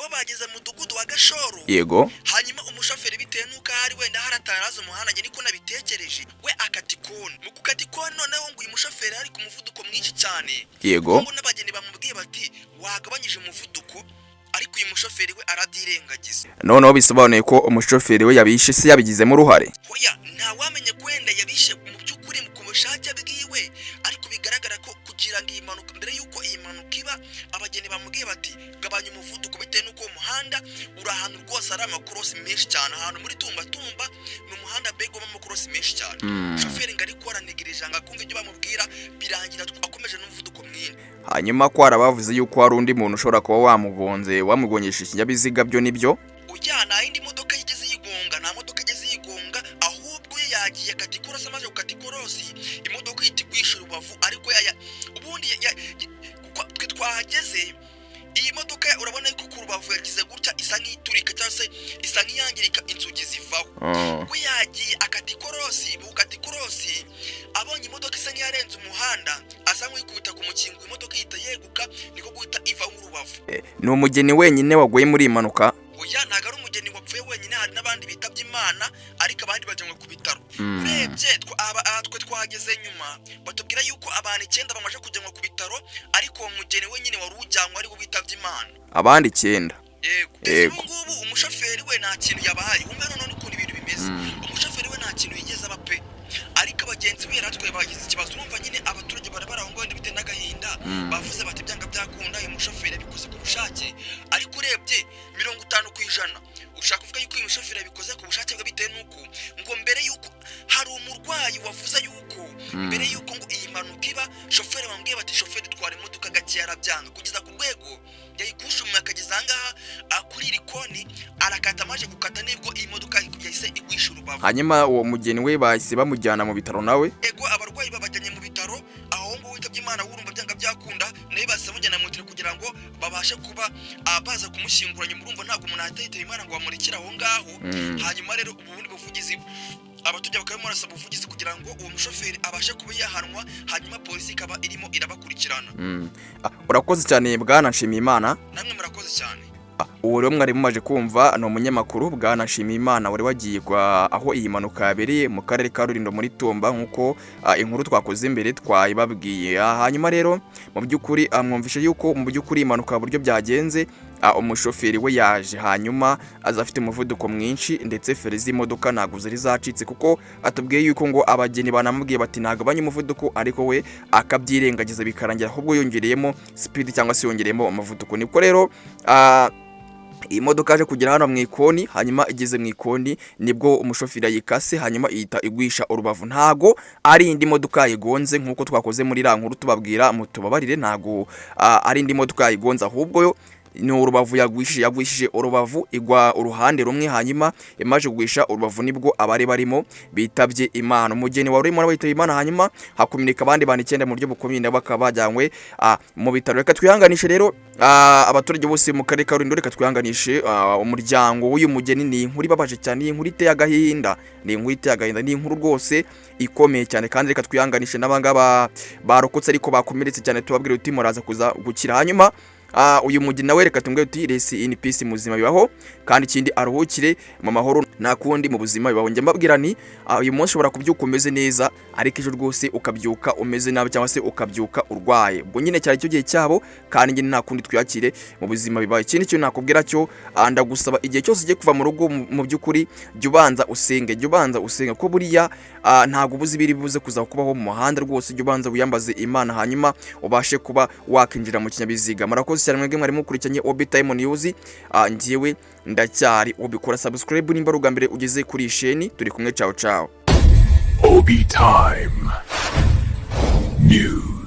bo bageze mu mudugudu wa Gashoro yego hanyuma umushoferi bitewe nuko hari wenda harataraza umuhanda nge niko nabitekereje we akatikoni mu kukatikoni noneho ngo uyu mushoferi ari ku muvuduko mwinshi cyane yego ngo n'abageni bamubwiye bati wagabanyije umuvuduko ariko uyu mushoferi we arabyirengagiza noneho bisobanuye ko umushoferi we yabishe se yabigizemo uruhare hoya nta wamenye kwenda yabishe mu by'ukuri mu kubushake bwiwe ariko bigaragara ko kugira ngo iyi mpanuka mbere yuko iyi mpanuka iba abageni bamubwiye bati gabanya umuvuduko bitewe nuko umuhanda uri ahantu rwose ari amakorosi menshi cyane ahantu muri tumba ni umuhanda bego w'amakorosi menshi cyane shoferi ngo ariko aranigirije ngo akumve ibyo bamubwira birangira akomeje n'umuvuduko mwinshi hanyuma ko arabavuze yuko hari undi muntu ushobora kuba wamugongesha ikinyabiziga byo nibyo ujya nta yindi modoka yigeze yigonga nta modoka yigeze yigonga ahubwo yagiye akatikorosi amaze kukatikorosi imodoka yitigwisha urubavu ariko ubundi kuko twe twahageze iyi modoka urabona yuko ku rubavu yagize gutya isa nk'iturika cyangwa se isa nk'iyangirika inzugi zivaho we yagiye akatikorosi bukatikorosi abonye imodoka isa nk'iyarenze umuhanda asa nk'uyikubita ku mukingo imodoka ihita yeguka niko guhita iva nk'urubavu ni umugeni wenyine waguye muri iyi mpanuka oya ntago ari umugeni wapfuye wenyine hari n'abandi bitabye Imana ariko abandi bajyanwe ku bitaro urebye twe twahageze nyuma batubwira yuko abantu 9 bamaze kujyanwa ku bitaro ariko uwo mugeni wenyine wari ujyanwa ari we bitabye Imana abandi 9 yego ngubu umushoferi we nta kintu yabahaye umwe none ukuntu ibintu bimeze umushoferi we nta kintu yigeze aba pe ariko abagenzi we yaratwe bagize ikibazo urumva nyine abaturage barabaraho ngo ndibite n'agahinda bavuze bati byanga byakunda uyu mushoferi abikoze ku bushake ariko urebye 50% ushaka kuvuga yuko uyu mushoferi abikoze ku bushake bwe bitewe nuko ngo mbere yuko hari umurwayi wavuze yuko mbere yuko ngo iyi mpanuka iba shoferi bambwiye bati shoferi twara imodoka gake yarabyanga kugeza ku rwego yayikushumye akageza ahangaha kuri iri koni arakata amaje gukata nibwo iyi modoka yahise igwisha urubavu hanyuma uwo mugeni we bahise bamujyana mu bitaro nawe ego abarwayi babajyanye mu bitaro aho ngo witabye Imana wurumva byanga byakunda nayo bahise bamujyana mu bitaro kugira ngo babashe kuba baza kumushyinguranya murumva ntabwo umuntu ahitayitaba Imana ngo bamurikire aho ngaho hanyuma rero ubundi buvugizi abatujya bakaba barasaba ubuvugizi kugira ngo uwo mushoferi abashe kuba yahanwa hanyuma polisi ikaba irimo irabakurikirana urakoze cyane bwana Nshimiyimana namwe murakoze cyane uwo rero mwari mumaje kumva no umunyamakuru bwana Nshimiyimana wari wagiye aho iyi mpanuka yabereye mu karere ka Rulindo muri Tumba nkuko inkuru twakoze imbere twayibabwiye hanyuma rero mu byukuri mwumvishe yuko mu byukuri impanuka buryo byagenze umushoferi we yaje hanyuma azafite umuvuduko mwinshi ndetse feri z'imodoka ntago zari zacitse kuko atubwiye yuko ngo abageni banamubwiye bati nagabanye umuvuduko ariko we akabyirengagiza bikarangira ahubwo yongereyemo speed cyangwa se yongereyemo umuvuduko niko rero iyi modoka aje kugera hano mu ikoni hanyuma igeze mu ikoni nibwo umushoferi yikase hanyuma ihita igwisha urubavu ntago ari indi modoka yigonze nkuko twakoze muri rankuru tubabwira mutubabarire ntago ari indi modoka yigonze ahubwo yo ni urubavu yagwishije urubavu igwa uruhande rumwe hanyuma imaje kugwisha urubavu nibwo abari barimo bitabye Imana umugeni wari urimo n'abayitaba Imana hanyuma hakominika abandi bana 9 mu buryo bukomeye bakabajyanywe mu bitaro reka twihanganishe rero abaturage bose mu karere ka Rulindo reka twihanganishe umuryango w'uyu mugeni ni inkuru ibabaje cyane inkuru iteye agahinda ni inkuru rwose ikomeye cyane kandi reka twihanganishe n'abangaba barokotse ariko bakomeretse cyane tubabwire uti muraza kuza gukira hanyuma uyu mugeni nawe reka tumwe uti rest in peace muzima bibaho kandi ikindi aruhukire mu mahoro nakundi mu buzima bibaho nge mbabwira ni uyu munsi ushobora kubyuka umeze neza ariko ejo rwose ukabyuka umeze nabi cyangwa se ukabyuka urwaye ubwo nyine cyari cyo gihe cyabo kandi nge nakundi twiyakire mu buzima bibaho ikindi cyo nakubwira cyo ndagusaba igihe cyose ugiye kuva mu rugo mu byukuri jyubanza usenge ko buriya ntago ubuzi biri buze kuza kubaho mu muhanda rwose jyubanza wiyambaze Imana hanyuma ubashe kuba wakinjira mu kinyabiziga murakoze cyane mwebwe mwari mukurikiranye Obi Time News ngiyewe ndacyari ubikora subscribe nimba rugambere ugeze kuri isheni turi kumwe ciao Obi Time News.